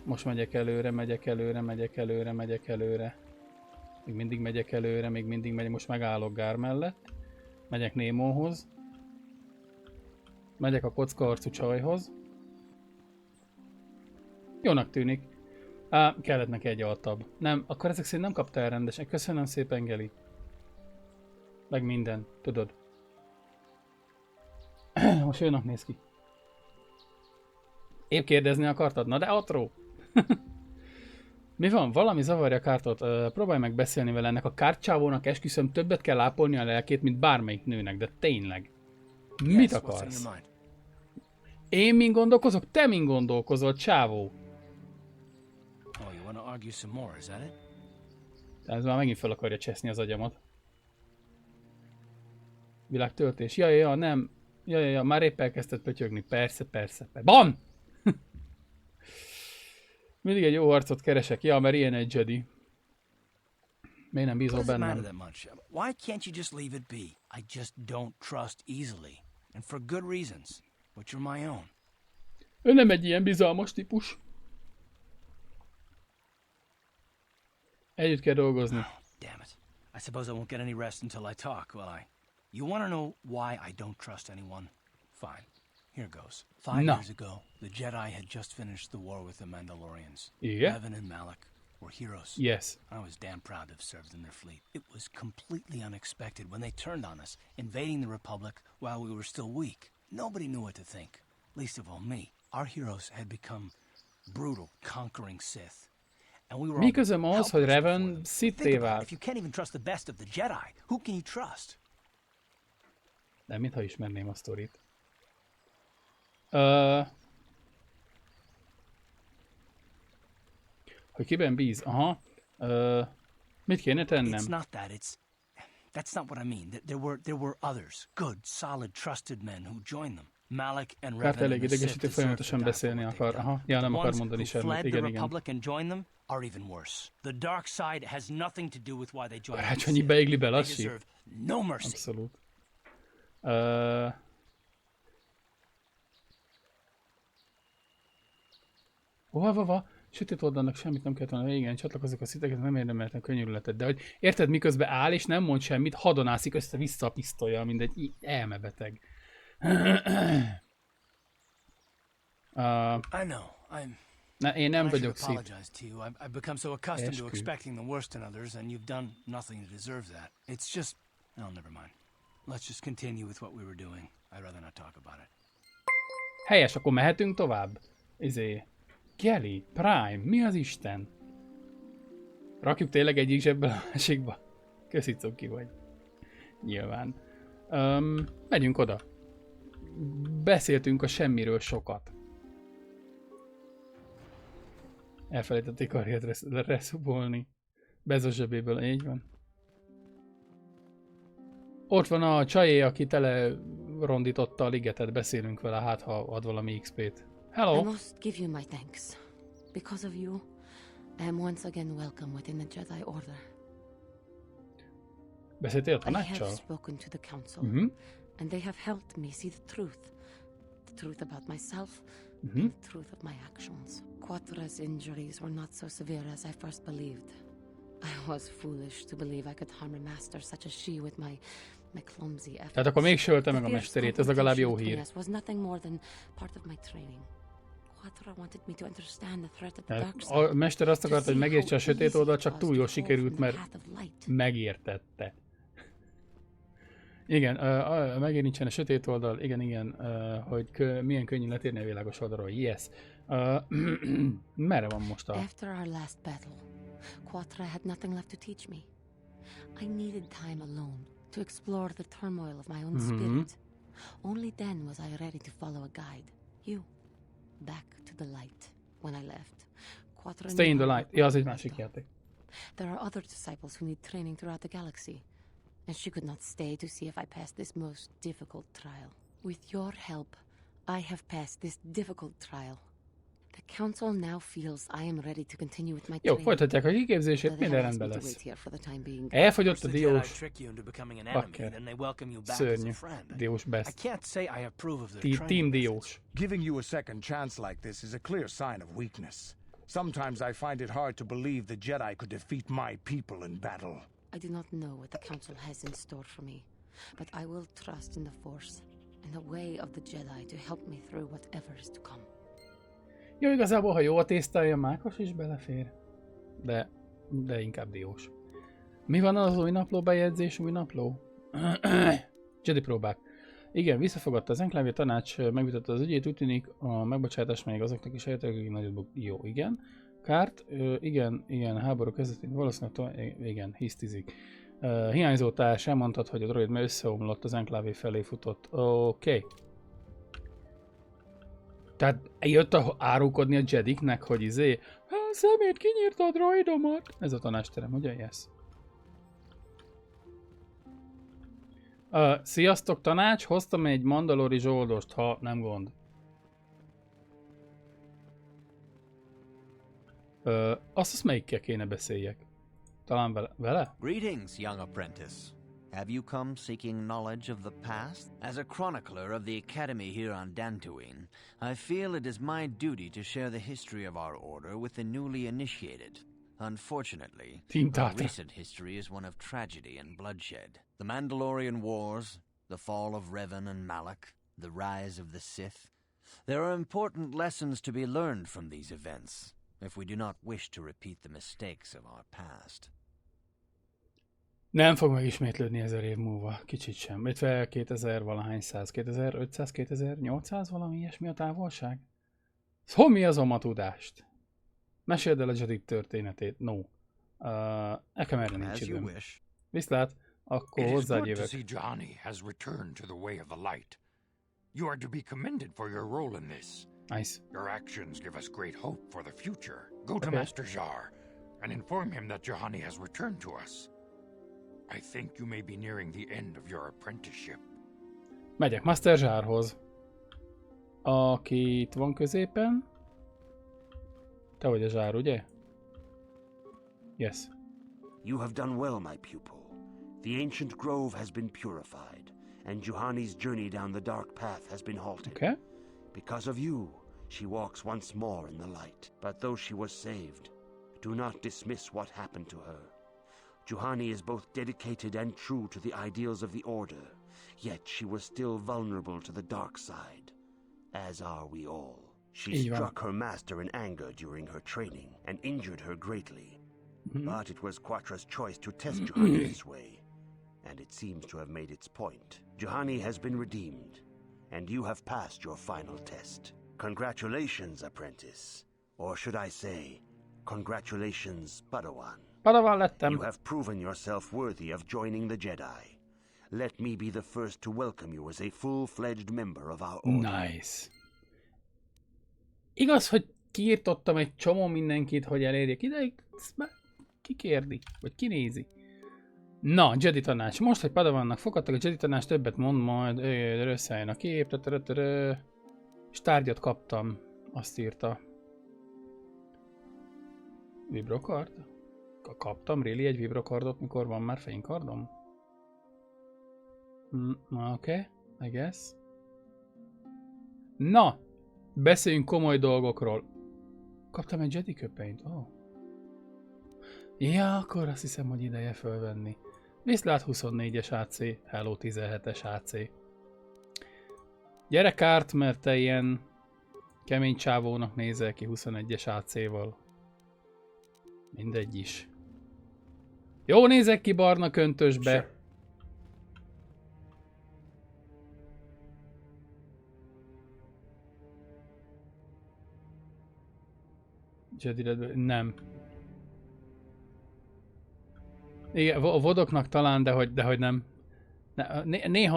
Most megyek előre, megyek előre, megyek előre, megyek előre. Még mindig megyek előre, még mindig megyek. Most megállok Gár mellett. Megyek Némóhoz. Megyek a kockaarcú csajhoz. Jónak tűnik. Kellett neki egy altabb. Nem, akkor ezek szerint nem kapta el rendesen. Köszönöm szépen, Geli. Meg minden, tudod. Most jónak néz ki. Épp kérdezni akartad? Na de atró! Mi van? Valami zavarja a kártot. Próbálj meg beszélni vele. Ennek a kártcsávónak esküszöm többet kell ápolni a lelkét, mint bármelyik nőnek, de tényleg. Mit akarsz? Én min gondolkozok? Te min gondolkozol, csávó? Ez már megint fel akarja cseszni az agyamat. Világtöltés. Ja, nem. Ja, már épp elkezdett pötyögni. Persze. BAM! Mindig egy jó arcot keresek. Ja, mert ilyen egy Jedi. Miért nem bízol bennem? Why can't you just leave it be? I just don't trust easily. And for good reasons. But you're my own. Ő nem egy ilyen bizalmas típus. Együtt kell dolgozni. Oh, damn it. I suppose I won't get any rest until I talk, will I? You want to know why I don't trust anyone? Fine. Here goes. 5 years ago, the Jedi had just finished the war with the Mandalorians. Yeah. Revan and Malak were heroes. Yes. I was damn proud to have served in their fleet. It was completely unexpected when they turned on us, invading the Republic while we were still weak. Nobody knew what to think, least of all me. Our heroes had become brutal, conquering Sith. Mi közöm az, hogy Revan Sith-té vált? If you can't even trust the best of the Jedi, who can you trust? Nem, mintha ismerném a sztorit. Hogy kiben bíz? Aha. Mit kéne tennem? It's not that, that's not what I mean. There were others, good, solid, trusted men who joined them. Malak and Revan. Kárt elég idegesítő, folyamatosan beszélni akar. Aha, ja, nem akar mondani semmit. Igen. Are even worse. The dark side has nothing to do with why they joined. Karácsonyi beigli belassi. No mercy. Abszolút. Hova? Sötét oldalnak semmit nem kellett volna, igen, csatlakozok a sziteket, nem érdemeltem könnyűületet, de hogy érted, miközben áll és nem mond semmit, hadonászik össze-vissza a pisztolya, mint egy elmebeteg. I know, én nem vagyok szít. I've become so accustomed to expecting the worst in others, and you've done nothing to deserve that. It's just, oh, never mind. Let's just continue with what we were doing. I'd rather not talk about it. Helyes, akkor mehetünk tovább? Kelly, Prime, mi az Isten? Rakjuk tényleg egyik zsebből a másikba? Köszi, Cuki vagy. Nyilván. Megyünk oda. Beszéltünk a semmiről sokat. Elfelejtették karriert reszubolni. Bezos zsebéből, így van. Ott van a csajé, aki tele rondította a ligetet, beszélünk vele, hát ha ad valami XP-t. Hello! I must give you my thanks. Because of you, I am once again welcome within the Jedi Order. Beszéltél a I tanáccsal? have spoken to the Council, and they have helped me see the truth. The truth about myself, and the truth of my actions. Quatra's injuries were not so severe as I first believed. I was foolish to believe I could harm a master such as she with my clumsy efforts. Tehát akkor még sölte meg a mesterét, ez legalább jó hír. Was nothing more than part of my training. Quatra wanted me to understand the threat of the dark side. A mester azt akarta, hogy megértse a sötét oldalt, csak túl jól sikerült, mert megértette. Igen, megérintsen a sötét oldal, igen, hogy milyen könnyű letérni a világos oldalról. Yes. Merre van most a... After our last battle, Quatra had nothing left to teach me. I needed time alone to explore the turmoil of my own spirit. Only then was I ready to follow a guide. You. Back to the light. When I left, Quatra Stay in the light. Ja, az egy másik játék. There are other disciples who need training throughout the galaxy, and she could not stay to see if I passed this most difficult trial. With your help, I have passed this difficult trial. The council now feels I am ready to continue with my Jó, training. folytatják a kiképzését, minden rendben lesz. Elfogyott a diós bakker. Szörnyű. Diós best. Team diós. Giving you a second chance like this is a clear sign of weakness. Sometimes I find it hard to believe the Jedi could defeat my people in battle. I do not know what the Council has in store for me, but I will trust in the Force and the way of the Jedi to help me through whatever is to come. Jó, igazából, ha jó a tésztája, mákos is belefér. De inkább diós. Mi van az új napló bejegyzés, új napló? Jedi próbák. Igen, visszafogadta az enklávé, tanács megvitatta az ügyét, úgy tűnik a megbocsátás még azoknak is eljöttek, akik nagyobb. Jó, igen. Kárt, igen, háború kezdetén valószínűleg, igen, hisztizik. Hiányzó társ, elmondtad, hogy a droid már összeomlott, az enklávé felé futott. Oké. Tehát jött árulkodni a Jediknek, hogy szemét kinyírta a droidomat. Ez a tanácsterem, ugye? Yes. Sziasztok, tanács, hoztam egy mandalori zsoldost, ha nem gond. Azt melyikkel kéne beszéljek? Talán vele? Greetings, young apprentice. Have you come seeking knowledge of the past? As a chronicler of the Academy here on Dantooine, I feel it is my duty to share the history of our order with the newly initiated. Unfortunately, our recent history is one of tragedy and bloodshed. The Mandalorian Wars, the fall of Revan and Malak, the rise of the Sith. There are important lessons to be learned from these events, if we do not wish to repeat the mistakes of our past. Nem fog megismétlődni 1000 év múlva, kicsit sem. Itt fel 2000 valahány száz, 2500, 2800 valami ilyesmi a távolság? Szóval mi az a tudást? Meséld el a Jedi történetét. No. Nekem erre nincs időm. Viszlát, akkor hozzád jövök. Juhani has returned to the way of the light. You are to be commended for your role in this. Nice. Your actions give us great hope for the future. Go to Master Jar and inform him that Juhani has returned to us. I think you may be nearing the end of your apprenticeship. Megyek Master Jarhoz. Aki itt van középen. Te vagy a zsár, ugye? Yes. You have done well, my pupil. The ancient grove has been purified, and Juhani's journey down the dark path has been halted. Okay. Because of you, she walks once more in the light. But though she was saved, do not dismiss what happened to her. Juhani is both dedicated and true to the ideals of the Order, yet she was still vulnerable to the dark side, as are we all. She struck her master in anger during her training and injured her greatly. But it was Quatra's choice to test Juhani this way, and it seems to have made its point. Juhani has been redeemed, and you have passed your final test. Congratulations, apprentice. Or should I say, congratulations, padawan. Padawan lettem. You have proven yourself worthy of joining the Jedi. Let me be the first to welcome you as a full-fledged member of our order. Nice. Igaz, hogy kiirtottam egy csomó mindenkit, hogy elérjek ideig, ezt már kikérdi, vagy kinézi. Na, Jedi tanács. Most, hogy padavannak fogadtak, a Jedi tanács többet mond majd, összeálljon a kép, és tárgyat kaptam, azt írta. Vibrokard? Kaptam really egy vibrokardot, mikor van már fénykardom? Oké, I guess. Na, beszéljünk komoly dolgokról. Kaptam egy Jedi köpenyt, Ja, akkor azt hiszem, hogy ideje fölvenni. Viszlát 24-es AC, hello 17-es AC. Gyere kárt, mert te ilyen kemény csávónak nézel ki 21-es AC-val. Mindegy is. Jó nézek ki barna köntösbe. Jedi nem. Igen, a vodoknak talán, de hogy nem.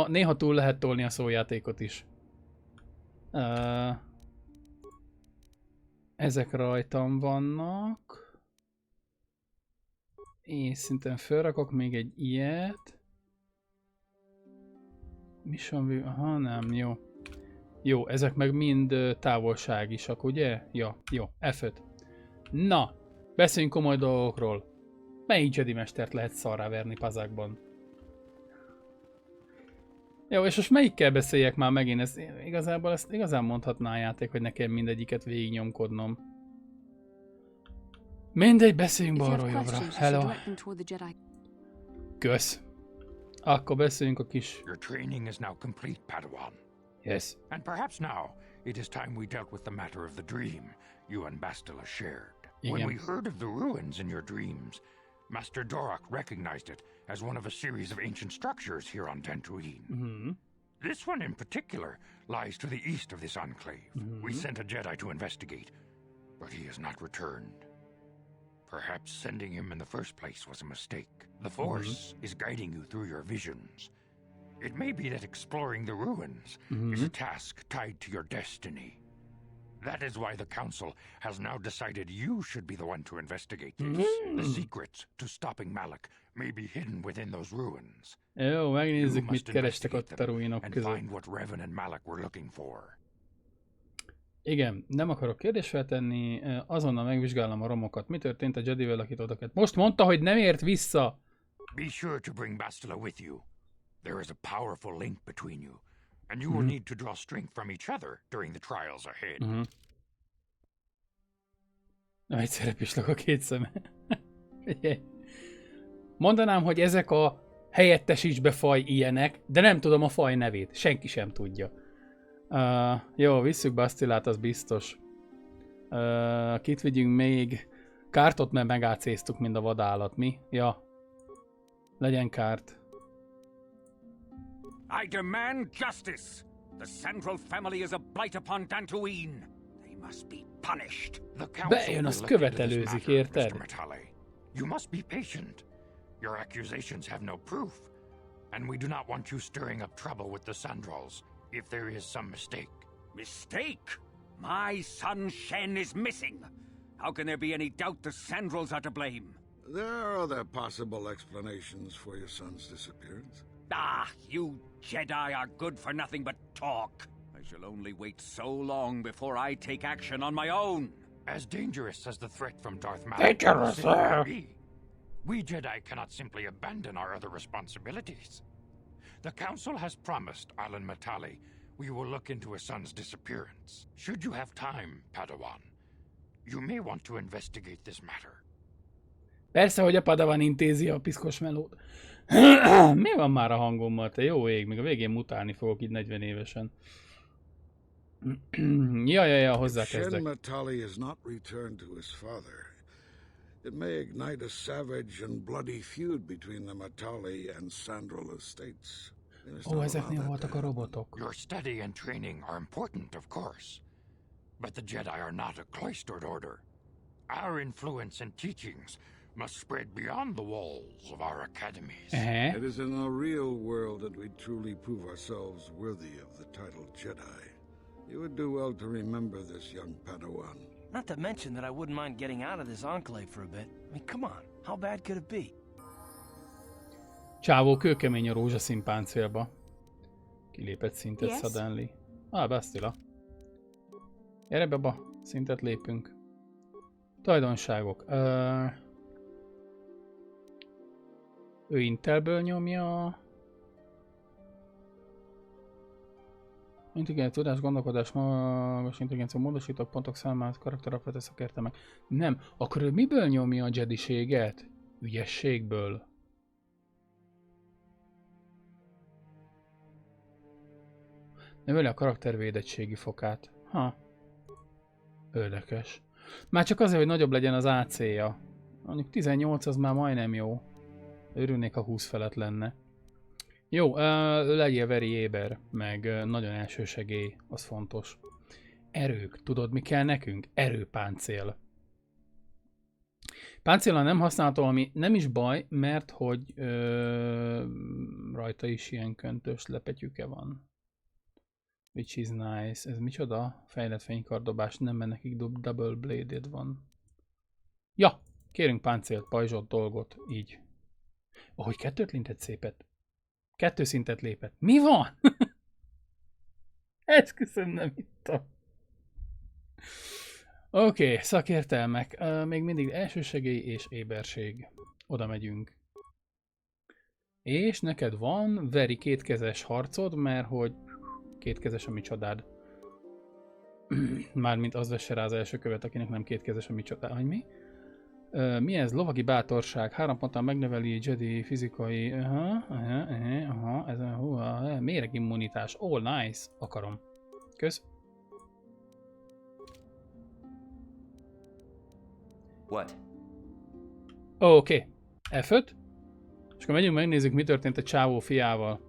Néha túl lehet tolni a szójátékot is. Ezek rajtam vannak. Én szintén felrakok még egy ilyet. Mission view, aha nem, jó. Jó, ezek meg mind távolságisak, ugye? Ja, jó, F5. Na, beszéljünk komoly dolgokról. Melyik Jedi mestert lehet szarrá verni pazákban? Jó, és most melyikkel beszéljek már megint? Ezt igazán mondhatná a játék, hogy nekem mindegyiket végignyomkodnom. Mindegy, beszéljünk If you balról have jobbra. questions, you should Hello. direct them toward the Jedi. Kösz. Akkor beszéljünk a kis... Your training is now complete, Padawan. Yes. And perhaps now it is time we dealt with the matter of the dream you and Bastila shared. When Igen. we heard of the ruins in your dreams, Master Dorak recognized it as one of a series of ancient structures here on Dantooine. This one in particular lies to the east of this enclave. We sent a Jedi to investigate, but he has not returned. Perhaps sending him in the first place was a mistake. The Force is guiding you through your visions. It may be that exploring the ruins is a task tied to your destiny. That is why the Council has now decided you should be the one to investigate this. The secrets to stopping Malak may be hidden within those ruins. Jó, megnézzük, You mit must kerestek ott investigate a them ruinok and között. find what Revan and Malak were looking for. Igen, nem akarok kérdést feltenni, azonnal megvizsgálom a romokat. Mi történt a Jedivel, akit odaket? Most mondta, hogy nem ért vissza! Be sure to bring Bastila with you. There is a powerful link between you, and you will need to draw strength from each other during the trials ahead. Nem egyszerre pislog a két szeme. Mondanám, hogy ezek a helyettesíts be faj ilyenek, de nem tudom a faj nevét. Senki sem tudja. Jó, visszük Bastilát, az biztos. Kit vigyünk még? Kártot, mert megátszéztuk, mind a vadállat, mi? Ja. Legyen Kárt. I demand justice! The Central family is a blight upon Dantooine. They must be punished. The council Bejön, az will look into this követelőzik, matter, érted? Mr. Matale. You must be patient. Your accusations have no proof, and we do not want you stirring up trouble with the Sandrals if there is some mistake. Mistake? My son Shen is missing. How can there be any doubt the Sandrals are to blame? There are other possible explanations for your son's disappearance. Ah, you Jedi are good for nothing but talk. I shall only wait so long before I take action on my own. As dangerous as the threat from Darth Malak may be, we Jedi cannot simply abandon our other responsibilities. The Council has promised Alan Matale we will look into his son's disappearance. Should you have time, Padawan, you may want to investigate this matter. Persze, hogy a padavan intézi a piszkos melót. Mi van már a hangommal, te jó ég? Még a végén mutálni fogok így 40 évesen. Ja, hozzákezdek. Shen Matale is not returned to his father. It may ignite a savage and bloody feud between the Matale and Sandral estates. Ó, ezeknél voltak a robotok. Your study and training are important, of course, but the Jedi are not a cloistered order. Our influence and teachings must spread beyond the walls of our academies. It is in the real world that we truly prove ourselves worthy of the title Jedi. You would do well to remember this, young Padawan. Not to mention that I wouldn't mind getting out of this enclave for a bit. I mean, come on, how bad could it be? Csávó kőkemény a rózsaszín páncélba. Kilépett szintet suddenly. Bastila. Gyere baba, szintet lépünk. Tulajdonságok. Ő Intelből nyomja. Intelligencia, tudás, gondolkodás, magas intelligencia, módosítók, pontok számát, karakterapvet, szakértelmek. Nem, akkor ő miből nyomja a jediséget? Ügyességből. Növeli a karaktervédettségi fokát. Érdekes. Már csak azért, hogy nagyobb legyen az AC-ja. Mondjuk 18 az már majdnem jó. Örülnék, ha 20 felett lenne. Jó, legyél veri éber, meg nagyon elsősegély, az fontos. Erők, tudod mi kell nekünk? Erőpáncél. Páncéllal nem használható, ami nem is baj, mert hogy rajta is ilyen köntös lepetyüke van. Which is nice. Ez micsoda? Fejlett fénykardobás, nem, mert nekik double bladed van. Ja, kérünk páncélt, pajzsot, dolgot, így. Ahogy 2 lintett szépet. 2 szintet lépett. Mi van? Esküszöm, nem ittam. Oké, szakértelmek. Még mindig elsősegély és éberség. Oda megyünk. És neked van veri kétkezes harcod, mert hogy kétkezes a mi csodád. Mármint az vesse rá az első követ, akinek nem kétkezes a mi csodád. Hogy mi? Mi ez? Lovagi bátorság. 3 ponttal megnöveli JEDI fizikai... Ez a méregimmunitás. Oh, nice. Akarom. Kösz. What? Oké. F5. És akkor megyünk, megnézzük, mi történt a csávó fiával.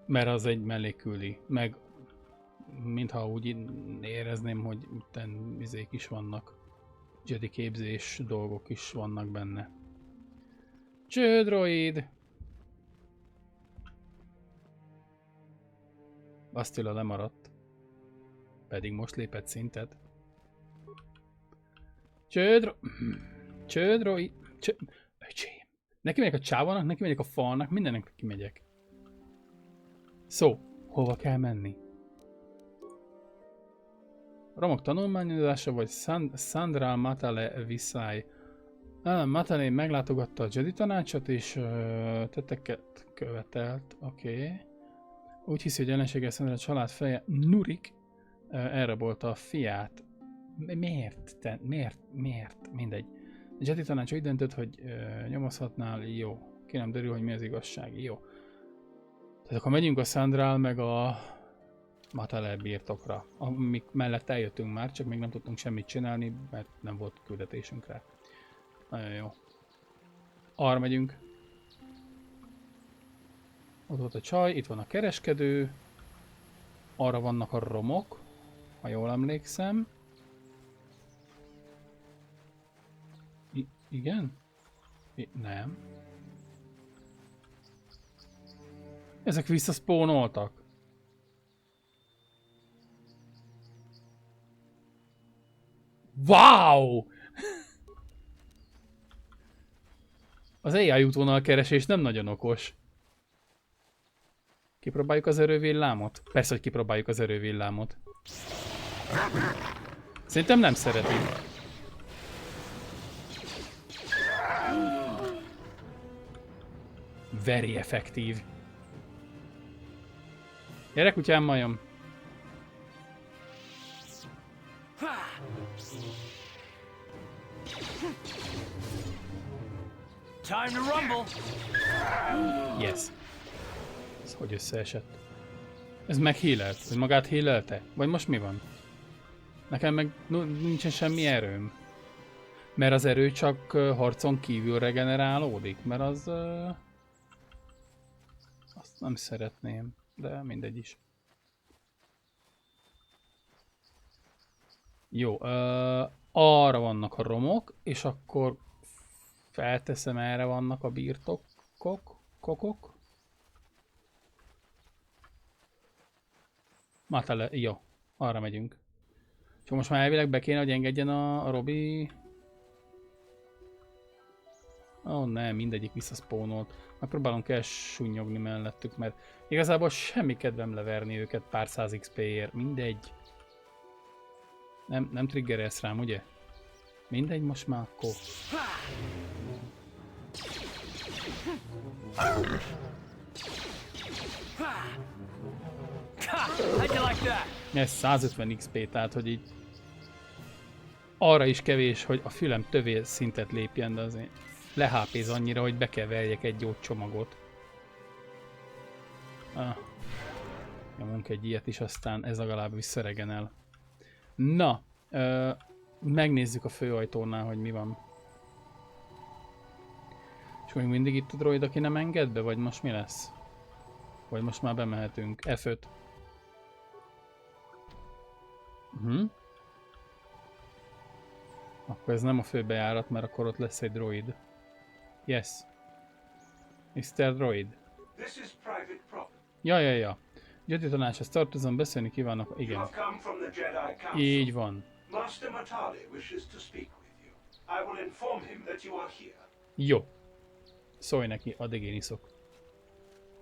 Mert az egy mellékküldi. Meg mintha úgy érezném, hogy itten izék is vannak. JEDI képzés dolgok is vannak benne. Cső, droid! Bastila lemaradt. Pedig most lépett szintet. Cső, droid! Öcsém! Neki megyek a csávónak, neki megyek a falnak, mindennek neki megyek. Szó, hova kell menni? Romok tanulmányozása vagy Sandral Matale Viszály. Matale meglátogatta a JEDI tanácsot és tetteket követelt. Oké. Úgy hiszi, hogy ellenséges Sandra család feje Nurik elrabolta a fiát. Miért? Mindegy. A JEDI tanács úgy döntött, hogy nyomozhatnál. Jó. Ki nem derül, hogy mi az igazság. Jó. Tehát akkor megyünk a Sandral meg a Matale birtokra, amik mellett eljöttünk már, csak még nem tudtunk semmit csinálni, mert nem volt küldetésünk rá. Nagyon jó. Arra megyünk. Ott volt a csaj, itt van a kereskedő. Arra vannak a romok, ha jól emlékszem. Igen? Nem. Ezek visszaszpónoltak. Wow! Az AI útvonal keresés nem nagyon okos. Kipróbáljuk az erővillámot? Persze, hogy kipróbáljuk az erővillámot. Szerintem nem szereti. Very effektív. Gyere, kutyám, majom. Time to rumble. Yes. Ez hogy összeesett? Ez meghílelt? Vagy magát hílelte? Vagy most mi van? Nekem meg nincsen semmi erőm. Mert az erő csak harcon kívül regenerálódik? Mert az... azt nem szeretném. De mindegy is. Jó. Arra vannak a romok, és akkor felteszem, erre vannak a birtokok. Matale, jó. Arra megyünk. És most már elvileg be kéne, hogy engedjen a Robi. Ó, nem, mindegyik visszaszpónolt. Megpróbálunk elsúnyogni mellettük, mert igazából semmi kedvem leverni őket pár száz XP-ért. Mindegy. Nem triggerelsz rám, ugye? Mindegy, most már akkor. Ez 150 XP, tehát hogy így arra is kevés, hogy a fülem tövé szintet lépjen, de azért leháp-éz annyira, hogy bekeverjek egy gyógycsomagot. Nyomunk egy ilyet is, aztán ez legalább visszaregenel. Na, megnézzük a főajtónál, hogy mi van. És még mindig itt a droid, aki nem enged be, vagy most mi lesz? Vagy most már bemehetünk. F5. Akkor ez nem a főbejárat, mert akkor ott lesz egy droid. Yes. Mr. Droid. Ja. JEDI tanácshoz tartozom, beszélni kívánok. Igen. Így van. Jó. Szólj neki, addig én iszok.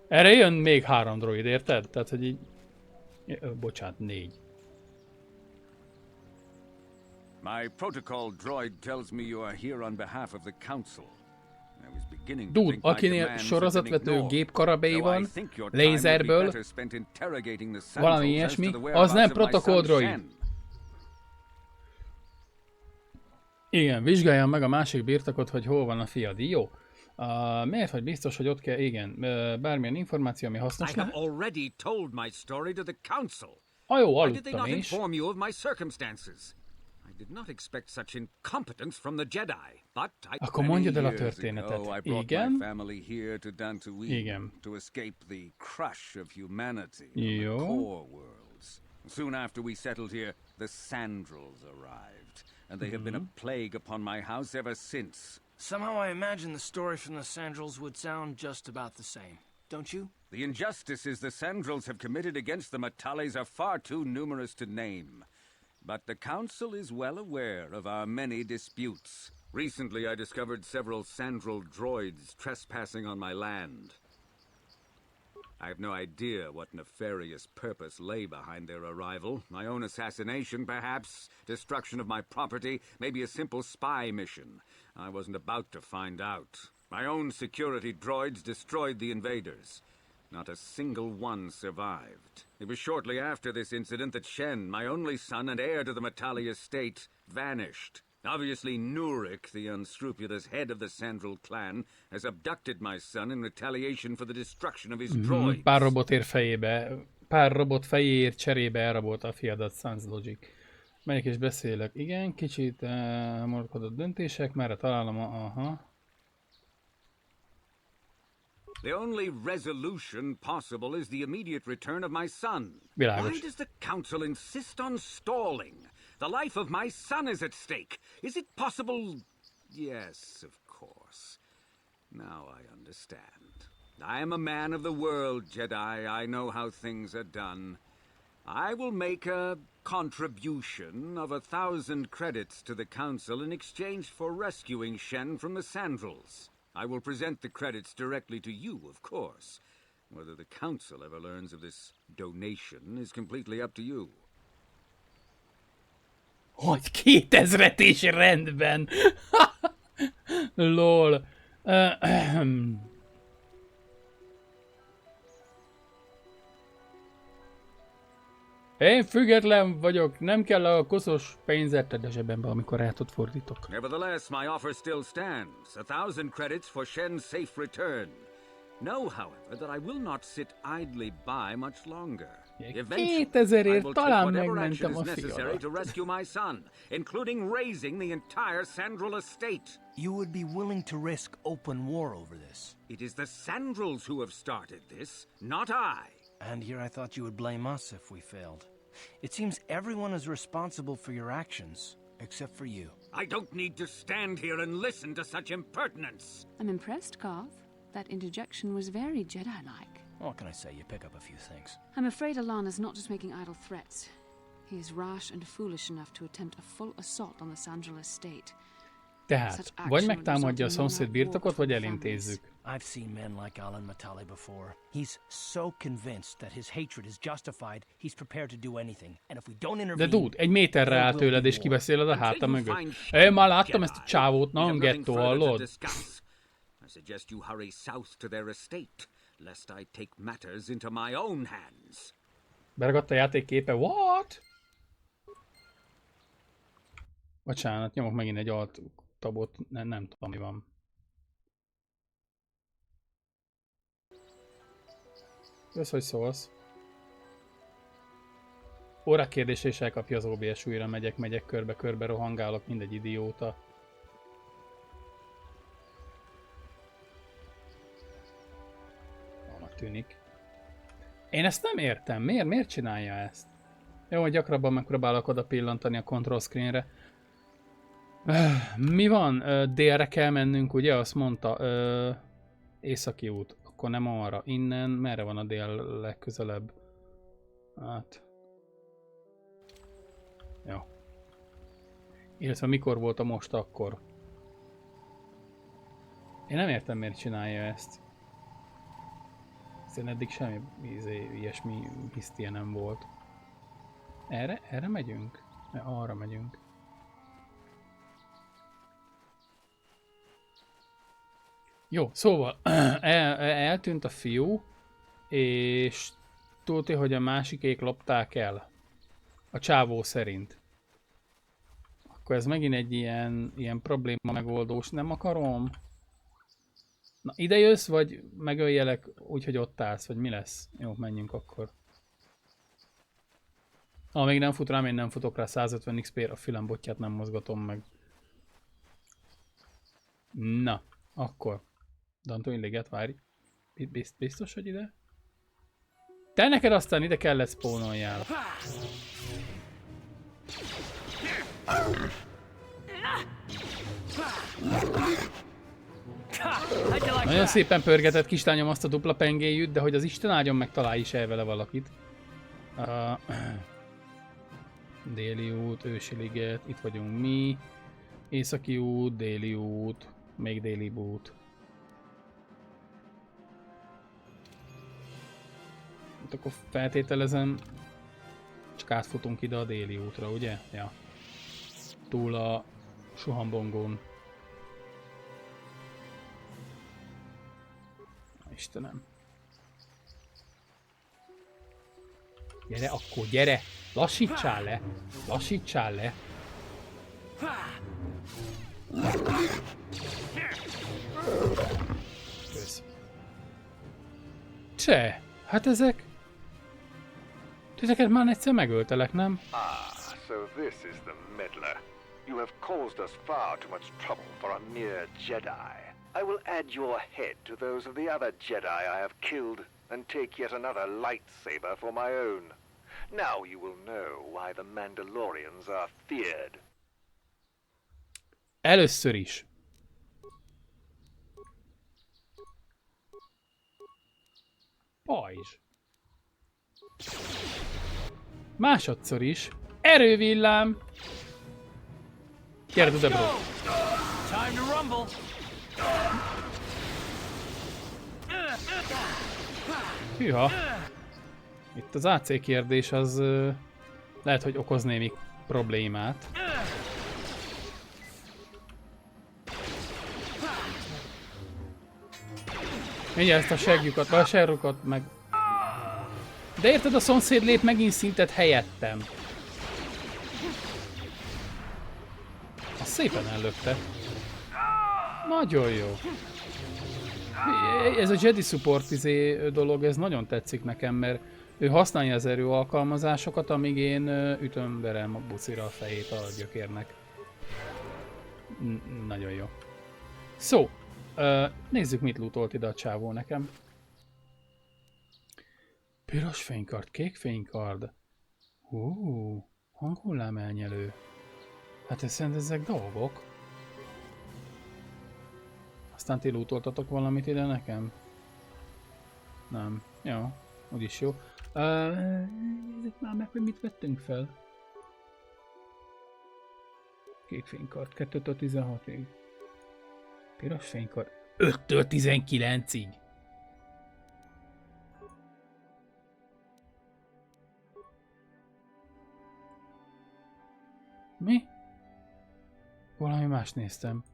Erre jön még 3 droid, érted? Tehát, hogy így... bocsánat, 4. My protocol droid tells me you are here on behalf of the council. Dude, akinél sorozatvető gépkarabély van, lézerből, valami ilyesmi, az nem protokoll droid. Igen, vizsgáljam meg a másik birtokot, hogy hol van a fiad. Jó. Miért vagy biztos, hogy ott kell? Igen, bármilyen információ, ami hasznos I have lehet. already told my story to the council. Jó, Why did they aludtam not is. inform you of my circumstances? I did not expect such incompetence from the Jedi, but I... Akkor mondjad el a történetet. I brought Igen. my family here to Dantooine Igen. to escape the crush of humanity Jó. on the core worlds. Soon after we settled here, the Sandrels arrived, and they have been a plague upon my house ever since. Somehow I imagine the story from the Sandrels would sound just about the same, don't you? The injustices the Sandrels have committed against the Matales are far too numerous to name. But the Council is well aware of our many disputes. Recently I discovered several Sandrel droids trespassing on my land. I have no idea what nefarious purpose lay behind their arrival. My own assassination, perhaps? Destruction of my property? Maybe a simple spy mission? I wasn't about to find out. My own security droids destroyed the invaders. Not a single one survived. It was shortly after this incident that Shen, my only son and heir to the Matali estate, vanished. Obviously, Nurik, the unscrupulous head of the Sandrel clan, has abducted my son in retaliation for the destruction of his droids. Pár robot fejéért cserébe elrabolta a fiadat, Sans Logic. Megyek és beszélek. Igen, kicsit morkodott döntések, merre találom aha. The only resolution possible is the immediate return of my son. Világos. Why does the council insist on stalling? The life of my son is at stake. Is it possible? Yes, of course. Now I understand. I am a man of the world, Jedi. I know how things are done. I will make a contribution of 1,000 credits to the council in exchange for rescuing Shen from the Sandrels. I will present the credits directly to you, of course. Whether the council ever learns of this donation is completely up to you. Hogy 2000-et is rendben! Lol. Én független vagyok, nem kell a koszos pénzet a zsebembe, amikor rátot fordítok. Nevertheless, my offer still stands. 1,000 credits for Shen's safe return. Know, however, that I will not sit idly by much longer. Eventually, 2000-ért I will take talán whatever action megmentem is a necessary to fiadat. rescue my son, including raising the entire Sandrel estate. You would be willing to risk open war over this. It is the Sandrels who have started this, not I. And here I thought you would blame us if we failed. It seems everyone is responsible for your actions, except for you. I don't need to stand here and listen to such impertinence. I'm impressed, Garth. That interjection was very Jedi-like. What can I say? You pick up a few things. I'm afraid Alan is not just making idle threats. He is rash and foolish enough to attempt a full assault on the Sandrel estate. Tehát, vagy megtámadja a szomszéd birtokot, vagy elintézzük. I've seen men like Alan Matali before. He's so convinced that his hatred is justified, he's prepared to do anything. And if we don't intervene, De dude, egy méterre áll tőled és kibeszéled a háta mögött. Én már láttam ezt a csávót, nagyon gettó, hallod? I suggest you hurry south to their estate, lest I take matters into my own hands. Beragadt a játék képe, what? Bocsánat, nyomok megint egy alt tabot, nem tudom mi van. Kösz, hogy szólsz. Órák kérdése is elkapja az OBS, újra megyek körbe rohangálok, mindegy idióta. Annak tűnik. Én ezt nem értem, miért csinálja ezt? Jó, hogy gyakrabban megpróbálok oda pillantani a control screenre. Mi van? Délre kell mennünk, ugye? Azt mondta. Északi út. Akkor nem arra. Innen. Merre van a dél legközelebb? Hát. Jó. Illetve mikor volt a most akkor? Én nem értem, miért csinálja ezt. Hiszen eddig semmi ilyesmi hisztie nem volt. Erre megyünk? Arra megyünk. Jó, szóval eltűnt a fiú, és tudja, hogy a másikék lopták el. A csávó szerint. Akkor ez megint egy ilyen probléma megoldós. Nem akarom. Na, ide jössz, vagy megöljelek úgy, hogy ott állsz, vagy mi lesz? Jó, menjünk akkor. Ha még nem fut rám, én nem futok rá 150 XP-re, a fülembotját nem mozgatom meg. Na, akkor. Dantói liget, várj. Biztos, hogy ide? Te neked aztán ide kellett spawnoljál. Nagyon szépen pörgetett kislányom azt a dupla pengéjűt, de hogy az Isten áldjon meg, találj is el vele valakit. Déli út, ősi liget, itt vagyunk mi. Északi út, déli út, még déli út. Hát akkor feltételezem, csak átfutunk ide a déli útra, ugye? Ja. Túl a suhambongón. Istenem. Gyere akkor, gyere! Lassítsál le! Lassítsál le! Kösz. Cseh! Hát ezek... Titeket már egyszer megöltelek, nem? So this is the meddler. You have caused us far too much trouble for a mere Jedi. I will add your head to those of the other Jedi I have killed and take yet another lightsaber for my own. Now you will know why the Mandalorians are feared. Először is. Pajzs. Másodszor is. Erővillám. Gyere, de bro. Hűha. Itt az AC kérdés az lehet, hogy okoz némi problémát. Mindjárt ezt a segjukat, vagy a serrukat meg... De érted, a szomszéd lép megint szintet helyettem. Azt szépen ellökte. Nagyon jó. Ez a Jedi support dolog, ez nagyon tetszik nekem, mert ő használja az erő alkalmazásokat, amíg én ütöm, verem a bucira a fejét a gyökérnek. Nagyon jó. Szó, nézzük, mit lootolt ide a csávó nekem. Piros fénykard, kék fénykard. Hanghullám elnyelő. Hát ez szerint ezek dolgok. Aztán ti lootoltatok valamit ide nekem? Nem. Jó, úgyis jó. Nézzük már meg, hogy mit vettünk fel. Kék fénykard, 2-től 16-ig. Piros fénykard, 5-től 19-ig. Mi? Valami más néztem.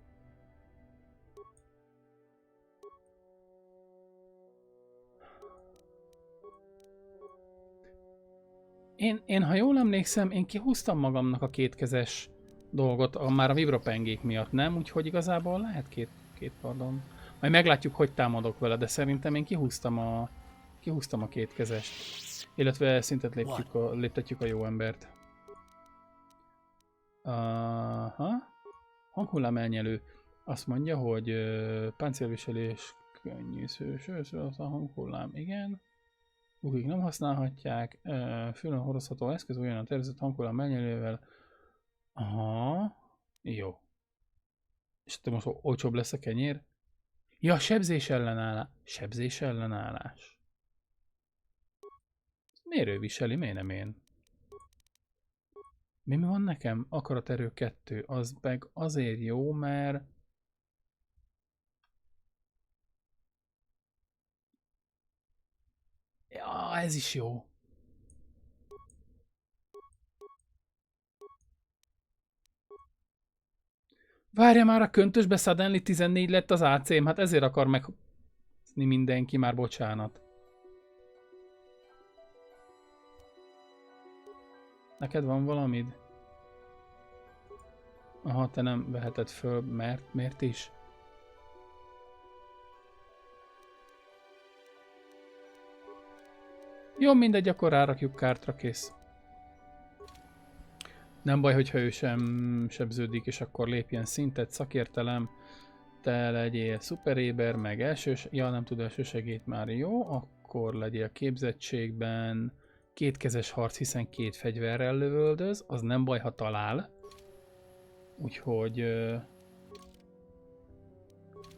Én ha jól emlékszem, én kihúztam magamnak a kétkezes dolgot, már a vibropengék miatt, nem? Úgyhogy igazából lehet két pardon. Majd meglátjuk, hogy támadok vele, de szerintem én kihúztam a kétkezest. Illetve szintet léptetjük a jó embert. Aha. Hanghullám elnyelő. Azt mondja, hogy páncélviselés könnyű szős, a hanghullám, igen. Bukik nem használhatják. Fülön hordozható eszköz, olyan tervezett hanghullám elnyelővel. Aha. Jó. És te most olcsóbb lesz a kenyér? Ja, sebzés ellenállás. Sebzés ellenállás. Miért ő viseli? Miért nem én? Mi van nekem? Akaraterő 2. Az meg azért jó, mert... Ja, ez is jó. Várja már, a köntösbe suddenly 14 lett az AC-m, hát ezért akar meg mindenki, már bocsánat. Neked van valamid? Aha, te nem veheted föl, mert miért is? Jó, mindegy, akkor rárakjuk kártra, kész. Nem baj, hogyha ő sem sebződik, és akkor lépjen szintet, szakértelem. Te legyél szuperéber, meg ja, nem tud elsősegét már, jó. Akkor legyél képzettségben, kétkezes harc, hiszen két fegyverrel lövöldöz, az nem baj, ha talál. Úgyhogy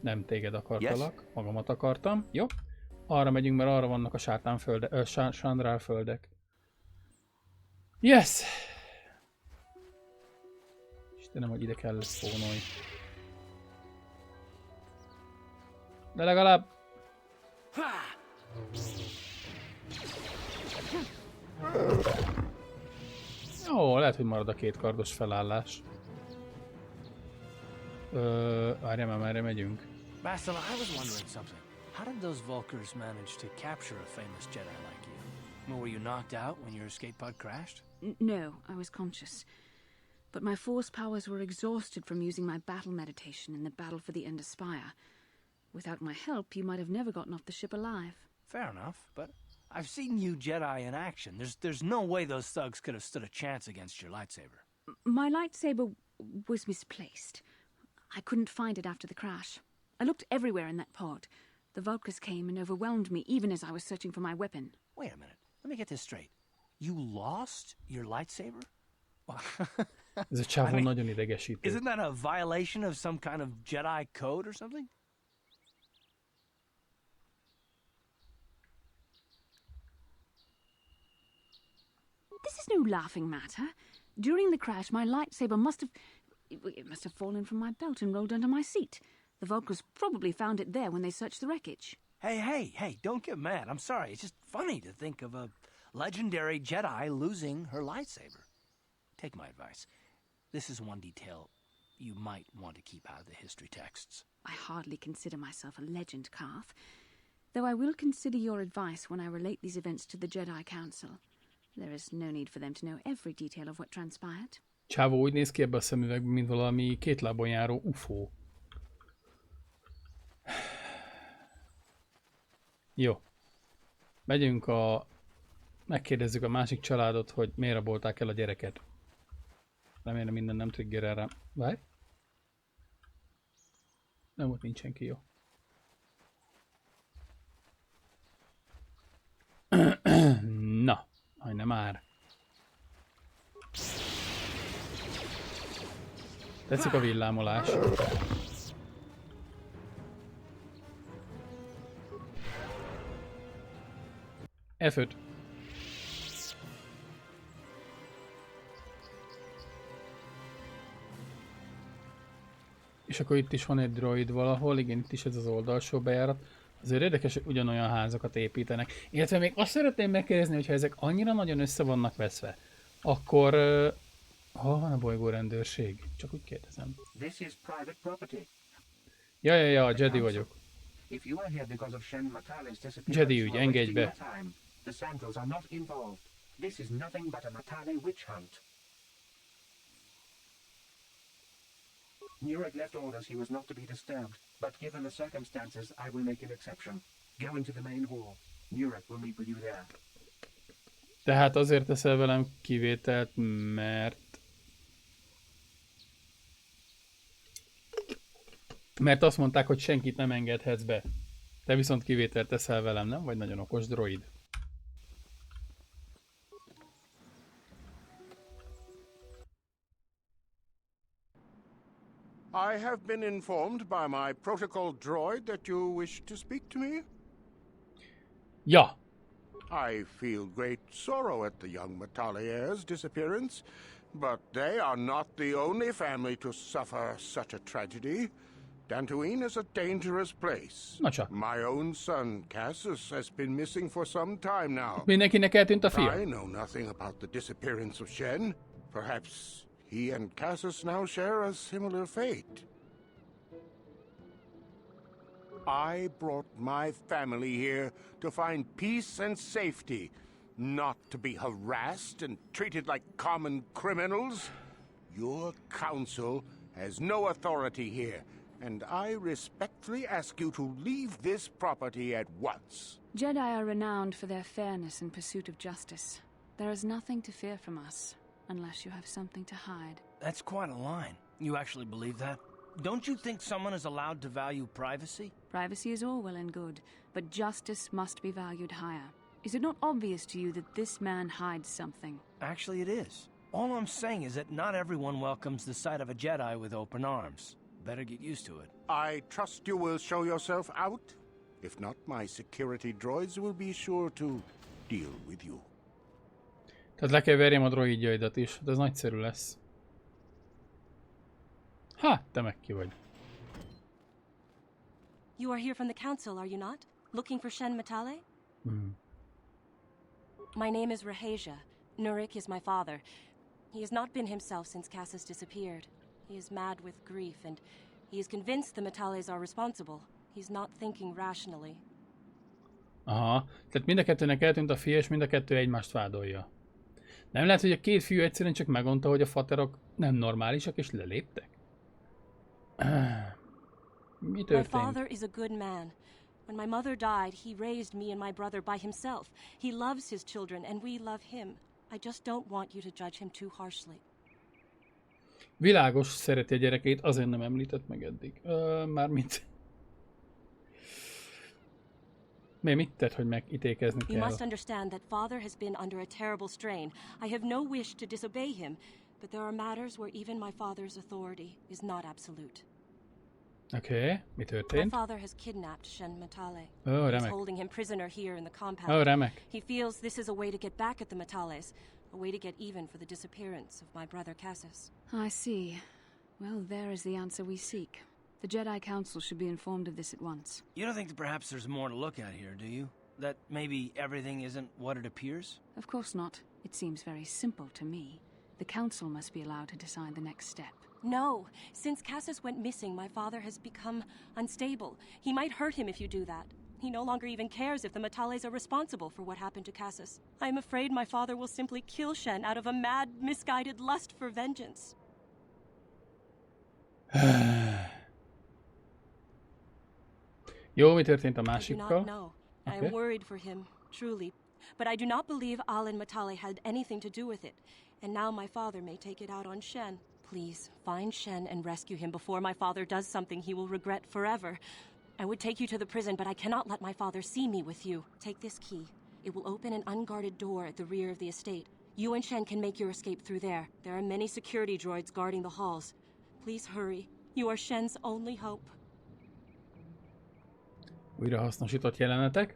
nem téged akartalak, magamat akartam, jó. Arra megyünk, mert arra vannak a sándrálföldek. Yes! Istenem, hogy ide kell spónolni. De legalább... Ó, lehet, hogy marad a kétkardos felállás. Várjál már, merre megyünk? Master, I was wondering something. How did those Vulkars manage to capture a famous Jedi like you? Were you knocked out when your escape pod crashed? No, I was conscious. But my force powers were exhausted from using my battle meditation in the battle for the Ender Spire. Without my help, you might have never gotten off the ship alive. Fair enough, but I've seen you Jedi in action. There's no way those thugs could have stood a chance against your lightsaber. My lightsaber was misplaced. I couldn't find it after the crash. I looked everywhere in that pod. The Vulkars came and overwhelmed me even as I was searching for my weapon. Wait a minute. Let me get this straight. You lost your lightsaber? Ez a csávó nagyon idegesítő. Isn't that a violation of some kind of Jedi code or something? This is no laughing matter. During the crash, my lightsaber must have fallen from my belt and rolled under my seat. The Vulkars probably found it there when they searched the wreckage. Hey, don't get mad. I'm sorry. It's just funny to think of a legendary Jedi losing her lightsaber. Take my advice. This is one detail you might want to keep out of the history texts. I hardly consider myself a legend, Carth, though I will consider your advice when I relate these events to the Jedi Council. There is no need for them to know every detail of what transpired. Csávó úgy néz ki ebbe a szemüvegbe, mint valami két lábon járó UFO. Jó. Megyünk megkérdezzük a másik családot, hogy miért rabolták el a gyereket. Remélem minden nem trigger rá. Várj. Nem, ott nincs senki, jó. Na, majdnem már. Tetszik a villámolás. F5. És akkor itt is van egy droid valahol, igen, itt is ez az oldalsó bejárat. Azért érdekes, hogy ugyanolyan házakat építenek. Illetve még azt szeretném megkérdezni, hogyha ezek annyira nagyon össze vannak veszve, akkor hol van a bolygórendőrség? Csak úgy kérdezem. Ja, a Jedi vagyok. Jedi ügy, engedj be. The Sandals are not involved. This is nothing but a Matale witch hunt. Nureg left orders he was not to be disturbed, but given the circumstances, I will make an exception. Go into the main hall. Nureg will meet with you there. Tehát azért teszel velem kivételt, mert azt mondták, hogy senkit nem engedhetsz be. Te viszont kivételt teszel velem, nem? Vagy nagyon okos droid. I have been informed by my protocol droid that you wish to speak to me. Ja. I feel great sorrow at the young Matale heirs' disappearance, but they are not the only family to suffer such a tragedy. Dantooine is a dangerous place. My own son, Cassius, has been missing for some time now. Mindenkinek eltűnt a fia. I know nothing about the disappearance of Shen. Perhaps he and Cassius now share a similar fate. I brought my family here to find peace and safety, not to be harassed and treated like common criminals. Your council has no authority here, and I respectfully ask you to leave this property at once. Jedi are renowned for their fairness in pursuit of justice. There is nothing to fear from us, unless you have something to hide. That's quite a line. You actually believe that? Don't you think someone is allowed to value privacy? Privacy is all well and good, but justice must be valued higher. Is it not obvious to you that this man hides something? Actually, it is. All I'm saying is that not everyone welcomes the sight of a Jedi with open arms. Better get used to it. I trust you will show yourself out. If not, my security droids will be sure to deal with you. Tehát le kell verjem a droidjaidat is, de ez nagyszerű lesz. Ha, te meg ki vagy. You are here from the council, are you not? Looking for Shen Matale? My name is Rahasia. Nurik is my father. He has not been himself since Cassis disappeared. He is mad with grief, and he is convinced the Matales are responsible. He's not thinking rationally. Aha, tehát mind a kettőnek eltűnt a fia, és mind a kettő egymást vádolja. Nem lehet, hogy a két fiú egyszerűen csak megmondta, hogy a faterok nem normálisak, és leléptek? Mi történt? My father is a good man. When my mother died, he raised me and my brother by himself. He loves his children, and we love him. I just don't want you to judge him too harshly. Világos, szereti a gyerekeit, azért nem említett meg eddig. Mármint... Mit tett, hogy megítélkezni kell? You must understand that father has been under a terrible strain. I have no wish to disobey him, but there are matters where even my father's authority is not absolute. Okay, mi történt? My father has kidnapped Shen Matale. Oh, He's remek. holding him prisoner here in the compound. Oh, remek. He feels this is a way to get back at the Matales, a way to get even for the disappearance of my brother Cassis. I see. Well, there is the answer we seek. The Jedi Council should be informed of this at once. You don't think that perhaps there's more to look at here, do you? That maybe everything isn't what it appears? Of course not. It seems very simple to me. The Council must be allowed to decide the next step. No. Since Cassis went missing, my father has become unstable. He might hurt him if you do that. He no longer even cares if the Matales are responsible for what happened to Cassis. I am afraid my father will simply kill Shen out of a mad, misguided lust for vengeance. Jó, mi történt a I do másikkal? not know. I am worried for him, truly. But I do not believe Alan Matale had anything to do with it. And now my father may take it out on Shen. Please, find Shen and rescue him before my father does something he will regret forever. I would take you to the prison, but I cannot let my father see me with you. Take this key. It will open an unguarded door at the rear of the estate. You and Shen can make your escape through there. There are many security droids guarding the halls. Please hurry. You are Shen's only hope. Újra hasznosított jelenetek.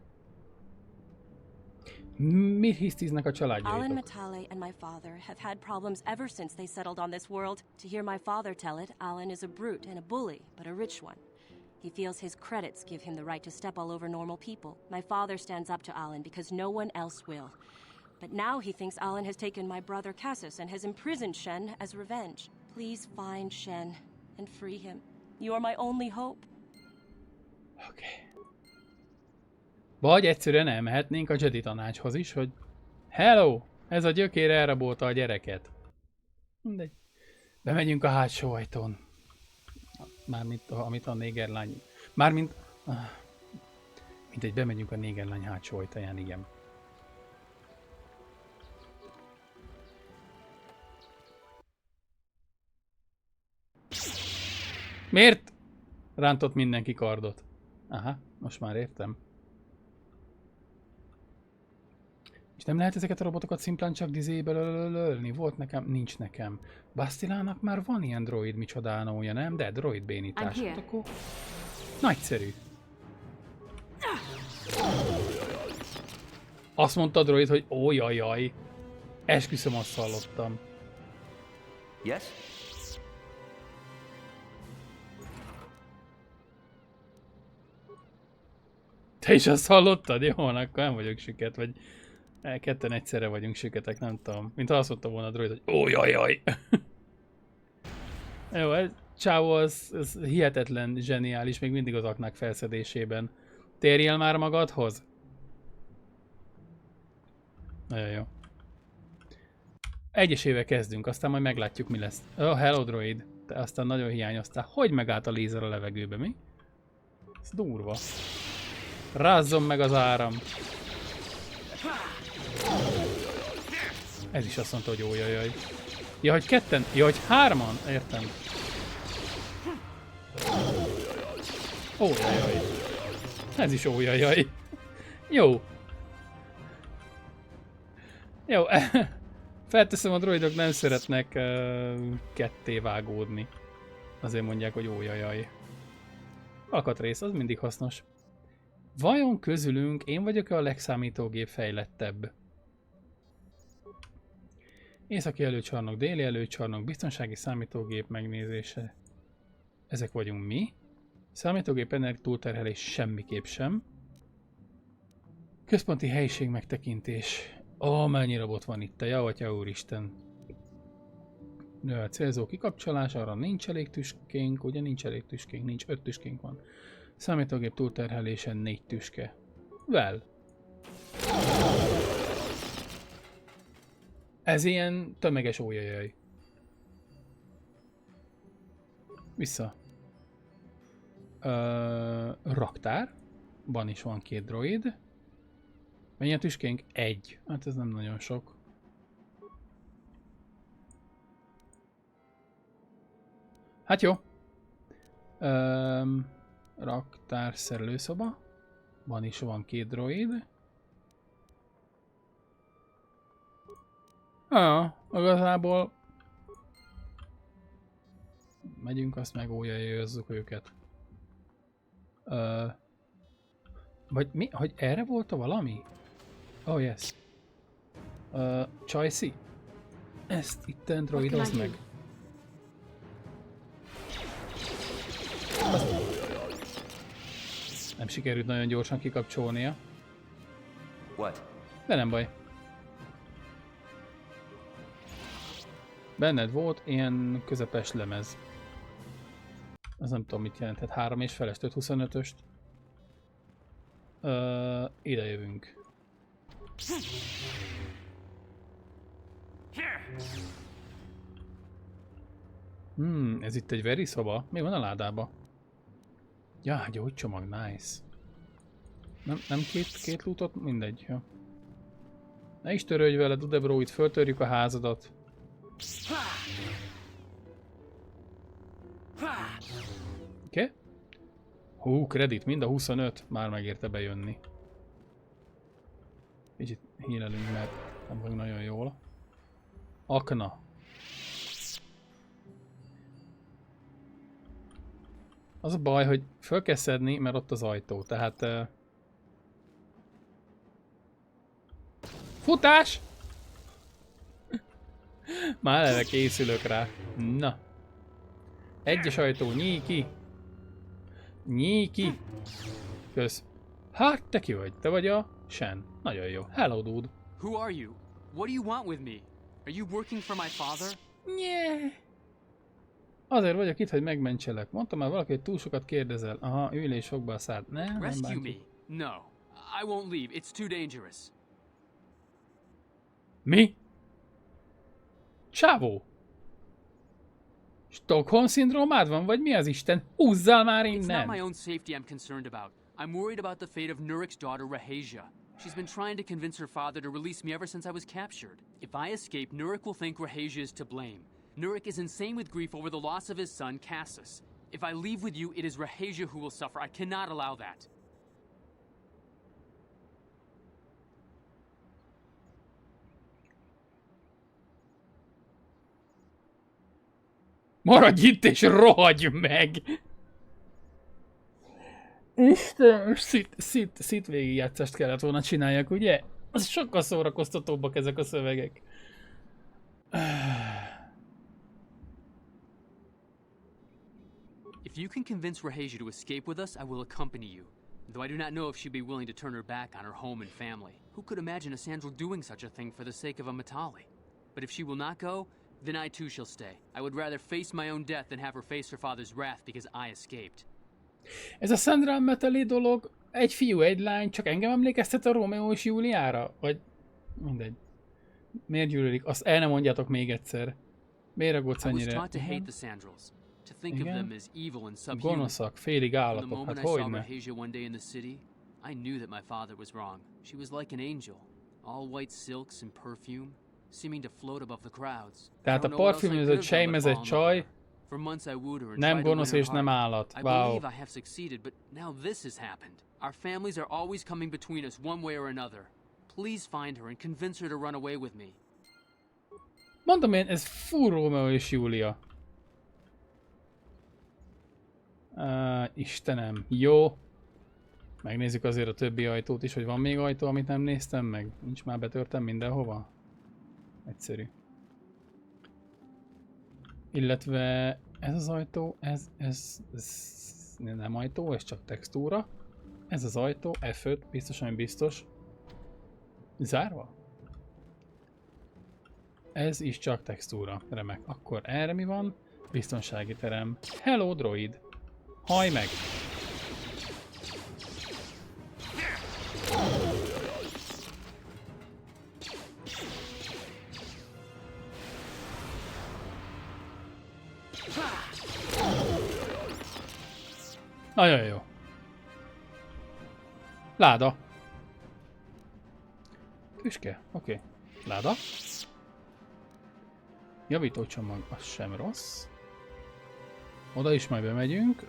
Mit hisztiznek a Alan családjaitok? Matale and my father have had problems ever since they settled on this world. To hear my father tell it, Alan is a brute and a bully, but a rich one. He feels his credits give him the right to step all over normal people. My father stands up to Alan because no one else will. But now he thinks Alan has taken my brother Cassis and has imprisoned Shen as revenge. Please find Shen and free him. You are my only hope. Okay. Vagy egyszerűen elmehetnénk a Jedi tanácshoz is, hogy hello, ez a gyökér elrabolta a gyereket. Mindegy. Bemegyünk a hátsó ajtón. Mármint, amit a négerlány... Mármint... Mindegy, bemegyünk a négerlány hátsó ajtaján, igen. Miért rántott mindenki kardot? Aha, most már értem. És nem lehet ezeket a robotokat szimplán csak dizébe ölni? volt nekem? Nincs nekem. Bastilának már van ilyen droid micsodánója, nem? De droid bénítás. Hát akkor... Nagyszerű. Azt mondta a droid, hogy ó, jajjaj. Esküszöm, azt hallottam. Yes? Te is azt hallottad? Jó, akkor nem vagyok süket, vagy ketten egyszerre vagyunk süketek, nem tudom. Mint ha azt mondta volna a droid, hogy ó, jajjaj. Jó, ez csávó, ez hihetetlen zseniális, még mindig az aknák felszedésében. Térjél már magadhoz? Nagyon jó. egyesével kezdünk, aztán majd meglátjuk, mi lesz. Oh, hello droid. Te aztán nagyon hiányoztál. Hogy megállt a lézer a levegőbe, mi? Ez durva. Rázzon meg az áram. Ez is azt mondta, hogy ójajaj. Ja, hogy ketten? Ja, hogy hárman? Értem. Ójajaj. Ez is ójajaj. Jó. Jó. Felteszem, a droidok nem szeretnek ketté vágódni. Azért mondják, hogy ójajaj. Alkatrész, az mindig hasznos. Vajon közülünk én vagyok-e a legszámítógép fejlettebb? Északi előcsarnok, déli előcsarnok, biztonsági számítógép megnézése. Ezek vagyunk mi. Számítógép energia túlterhelés semmiképp sem. Központi helyiség megtekintés. Ó, mennyi robot van itt, te javatja úristen. Célzó kikapcsolás, arra nincs elég tüskénk, ugye nincs elég tüskénk, nincs 5 tüskénk van. Számítógép túlterhelésen 4 tüske. Well. Ez ilyen tömeges ójajaj. Vissza. Raktár. Van is van 2 droid. Mennyi a tüskénk? 1. Hát ez nem nagyon sok. Hát jó. Raktár, szerelőszoba. Van is van 2 droid. Igazából megyünk, azt meg ójajajözzük őket. Vagy mi? Hogy erre volt a valami? Oh yes. Csajci? Ezt itten droidozd meg. Nem sikerült nagyon gyorsan kikapcsolnia. De nem baj. Benned volt ilyen közepes lemez. Az nem tudom mit jelentett. 3,5-es 525-öst. Ide jövünk. Ez itt egy veri szoba? Mi van a ládába? Ja, gyógycsomag, nice. Nem két lootot? Mindegy. Ja. Ne is törődj vele, Dudebro, itt föltörjük a házadat. Oké? Hú, kredit, mind a 25. Már megérte bejönni. Kicsit hírelünk, mert nem vagyunk nagyon jól. Akna. Az a baj, hogy föl kell szedni, mert ott az ajtó, tehát... Futás! Már eleve készülök rá. Na. Egyes ajtó, nyíj ki! Nyíj ki! Kösz. Hát, te ki vagy? Te vagy a Shen. Nagyon jó. Hello, dude. Who are you? What do you want with me? Are you working for my father? Yeah. Azért vagyok itt, hogy megmentselek. Mondtam már valaki, hogy túl sokat kérdezel. Aha, ülés sokba a szád. Nem Rescue me. bántjuk. No. I won't leave. It's too dangerous. Mi? Csávó! Stockholm-szindrómád van, vagy mi az Isten? Húzzál már It's not innen! my own safety I'm concerned about. I'm worried about the fate of Nurik's daughter, Rahasia. She's been trying to convince her father to release me ever since I was captured. If I escape, Nurik will think Rahasia is to blame. Nurik is insane with grief over the loss of his son, Cassus. If I leave with you, it is Rahasia who will suffer. I cannot allow that. Maradj itt és rohagy meg! Isten, szit végigjátszást kellett volna csináljak, ugye? Az sokkal szórakoztatóbbak ezek a szövegek. If you can convince Rahasia to escape with us, I will accompany you. Though I do not know if she'd be willing to turn her back on her home and family. Who could imagine a Sandral doing such a thing for the sake of a Matali? But if she will not go, then I too shall stay. I would rather face my own death than have her face her father's wrath because I escaped. Ez a Sandra Metali dolog, egy fiú, egy lány, csak engem emlékeztet a Rómeó és Júliára? Vagy mindegy. Miért gyűlölik? Azt el nem mondjátok még egyszer. Miért aggódsz ennyire? Igen? Gonoszak, félig állatok, hát hogyne? I knew that my father was wrong. She was like an angel, all white silks and perfume, seeming to float above the crowds. Tehát a parfümözött sejmezett csaj nem gonosz és nem állat. I Wow. believe I have succeeded, but now this has happened. Our families are always coming between us one way or another. Please find her and convince her to run away with me. Mondom én, ez full Rómeó és Júlia. Istenem, jó. Megnézzük azért a többi ajtót is, hogy van még ajtó, amit nem néztem meg. Nincs, már betörtem mindenhova. Egyszerű. Illetve ez az ajtó, ez nem ajtó, ez csak textúra. Ez az ajtó, F5, biztosan biztos. Zárva? Ez is csak textúra, remek. Akkor erre mi van? Biztonsági terem. Hello, droid! Hajj meg! Nagyon jó. Láda. Tüske, oké. Láda. Javítócsomag, az sem rossz. Oda is majd bemegyünk.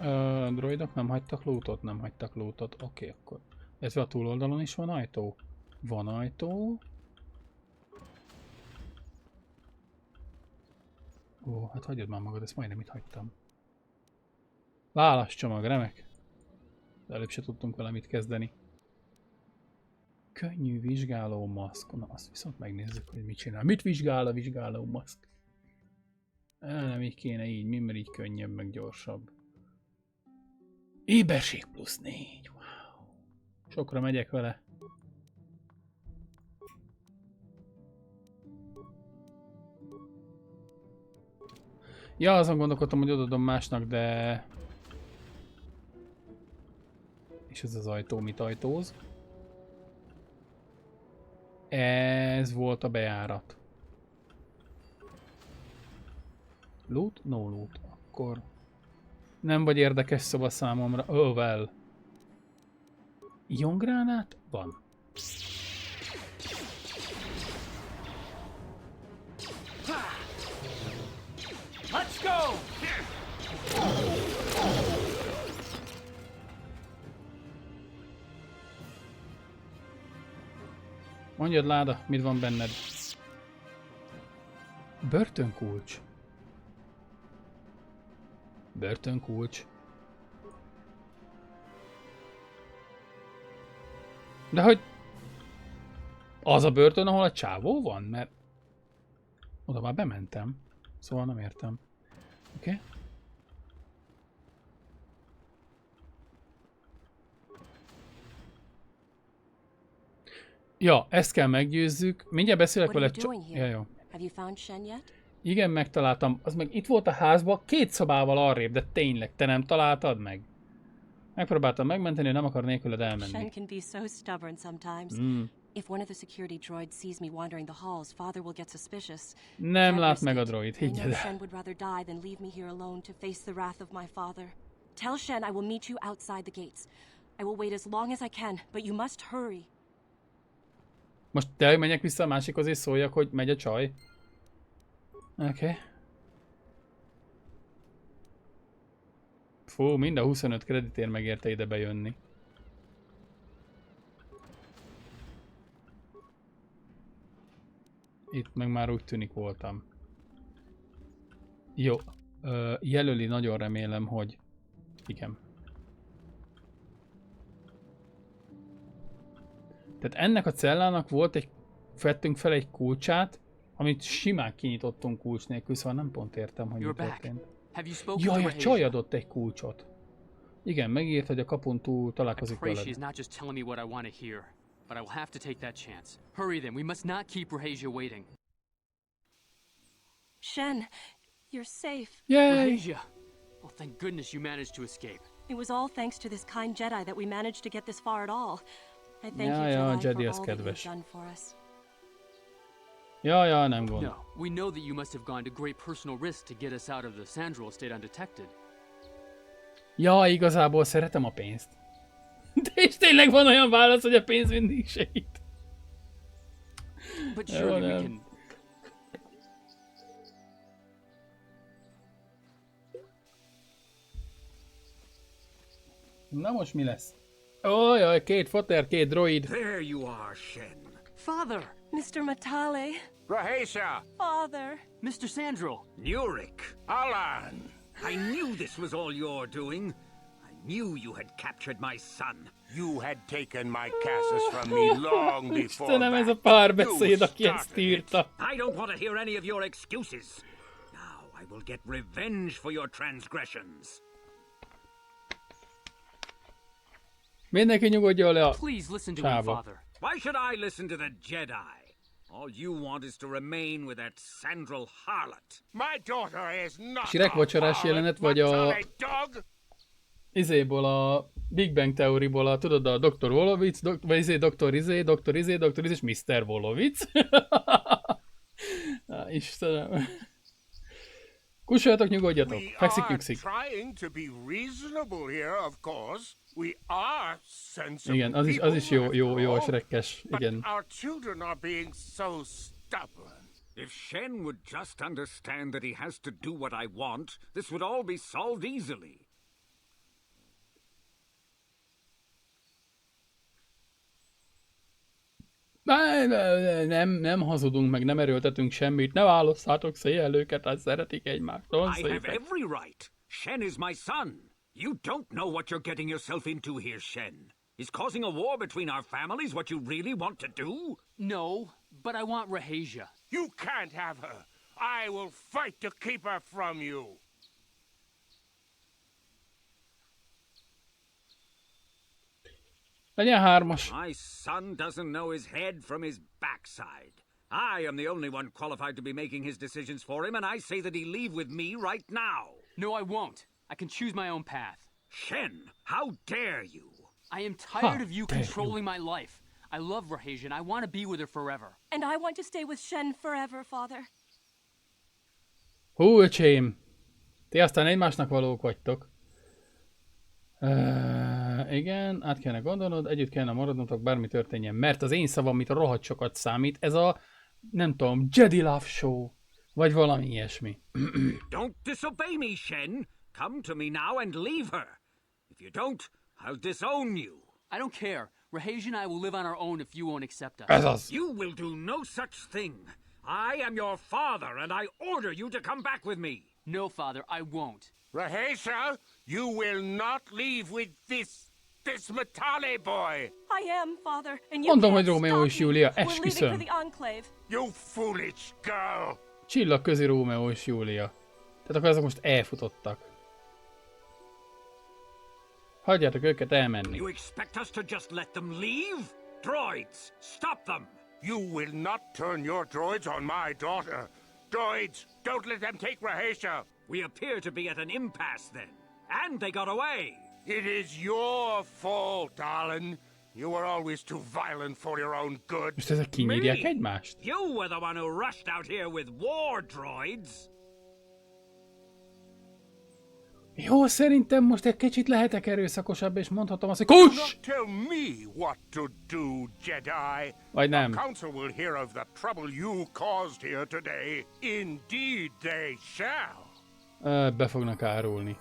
Droidok nem hagytak lootot? Nem hagytak lootot. Oké, akkor. Ez a túloldalon is van ajtó? Van ajtó. Ó, hát hagyjad már magad, ezt majdnem itt hagytam. Válaszcsomag, remek. De előbb se tudtunk vele mit kezdeni. Könnyű vizsgáló maszk. Na, azt viszont megnézzük, hogy mit csinál. Mit vizsgál a vizsgáló maszk? Nem így kéne így, mert így könnyebb, meg gyorsabb. Éberség +4. Wow. Sokra megyek vele. Ja, azon gondolkodtam, hogy odadom másnak, de... És ez az ajtó mit ajtóz? Ez volt a bejárat. Loot? No loot. Akkor... Nem vagy érdekes szoba számomra. Oh well. Iongránát? Van. Let's go! Mondjad, láda, mit van benned? Börtönkulcs. Börtönkulcs. De hogy... Az a börtön, ahol a csávó van? Mert... Oda már bementem. Szóval nem értem. Oké? Okay. Ja, ezt kell meggyőzzük. Mindjárt beszélek vele. Ja, jó. Igen, megtaláltam. Az meg itt volt a házban, 2 szobával arrébb, de tényleg, te nem találtad meg? Megpróbáltam megmenteni, nem akar nélküled elmenni. Shen can be so stubborn sometimes. If one of the security droids sees me wandering the halls, father will get suspicious. Nem lát meg a droid, higgyed el. Shen would rather die than leave me here alone to face the wrath of my father. Tell Shen I will meet you outside the gates. I will wait as long as I can, but you must hurry. Most tényleg menjek vissza a másikhoz és szóljak, hogy megy a csaj? Oké. Okay. Fú, mind a 25 kreditért megérte ide bejönni. Itt meg már úgy tűnik voltam. Jó. Jelöli, nagyon remélem, hogy... Igen. Tehát ennek a cellának volt egy... Vettünk fel egy kulcsát, amit simán kinyitottunk kulcs nélkül, szóval nem pont értem, hogy mi történt. Jaj, a csaj adott egy kulcsot. Igen, megírt, hogy a kapun túl találkozik veled. But I will have to take that chance. Hurry then, we must not keep Rahasia waiting. Shen, you're safe. Yay! Rahasia! Oh, thank goodness you managed to escape. It was all thanks to this kind Jedi that we managed to get this far at all. I thank Ja, you, ja, Jedi, Jedi for az all kedves. that you've done for us. Ja, nem gond. No, we know that you must have gone to great personal risk to get us out of the Sandral estate undetected. Ja, igazából szeretem a pénzt. De és tényleg van olyan válasz, hogy a pénz mindig segít. But surely we can... Na most mi lesz? Jaj, két foter, két droid. There you are, Shen. Father! Mr. Matale. Rahesha! Father. Mr. Sandral! Nurik! Alan! I knew this was all your doing. I knew you had captured my son. You had taken my Cassus from me long before Istenem, ez a that. párbeszéd, aki ezt írta. I don't want to hear any of your excuses. Now I will get revenge for your transgressions. Mindenki nyugodjon le a Please listen to sába. him, Father. Why should I listen to the Jedi? All you want is to remain with that Sandral harlot. My daughter is not Shrek vacsorás jelenet, vagy a... Izéból a Big Bang Theoryból a, tudod, a Dr. Wolowitz, vagy Dr. és Mr. Wolowitz. Istenem. Kussoljatok, nyugodjatok. Fekszik, nyugszik. Igen, az is jó a Shrekkes. Igen. If Shen would just understand that he has to do what I want, this would all be solved easily. Nem hazudunk meg, nem erőltetünk semmit, ne választhatok széjjelőket, hát szeretik egymást. I have every right. Shen is my son. You don't know what you're getting yourself into here, Shen. Is causing a war between our families what you really want to do? No, but I want Rahesha. You can't have her. I will fight to keep her from you. Legyen hármas. My son doesn't know his head from his backside. I am the only one qualified to be making his decisions for him, and I say that he leave with me right now. No, I won't. I can choose my own path. Shen, how dare you? I am tired of you controlling my life. I love Rahesha and I want to be with her forever. And I want to stay with Shen forever, Father. Hú, öcsém! Ti aztán egymásnak valók vagytok. Igen, át kellene gondolnod, együtt kellene maradnotok, bármi történjen, mert az én szavam, amit rohadt sokat számít, ez a, nem tudom, Jedi Love Show, vagy valami ilyesmi. Don't disobey me, Shen. Come to me now and leave her. If you don't, I'll disown you. I don't care. Rahesha and I will live on our own if you won't accept us. Ez az. You will do no such thing. I am your father, and I order you to come back with me. No, Father, I won't. Rahesha, you will not leave with this Matale boy. I am, Father, and you Mondom, can't hogy Rómeó és Júlia, stop me. We're leaving esküszöm. for the Enclave. You foolish girl. Csillagközi Rómeó és Júlia. Tehát akkor azok most elfutottak. Hagyjátok őket elmenni. You expect us to just let them leave? Droids, stop them! You will not turn your droids on my daughter. Droids, don't let them take Rahesha. We appear to be at an impasse then. And they got away. It is your fault, Alan. You were always too violent for your own good. Most ezek kinyírják egymást? You were the one who rushed out here with war droids. Jó, szerintem most egy kicsit lehetek erőszakosabb, és mondhatom azt, hogy kuss! Tell me what to do, Jedi. Vagy nem. The council will hear of the trouble you caused here today. Indeed they shall. Be fognak árulni.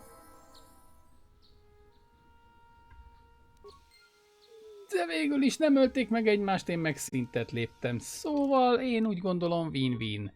De végül is nem ölték meg egymást, én meg szintet léptem. Szóval én úgy gondolom win-win.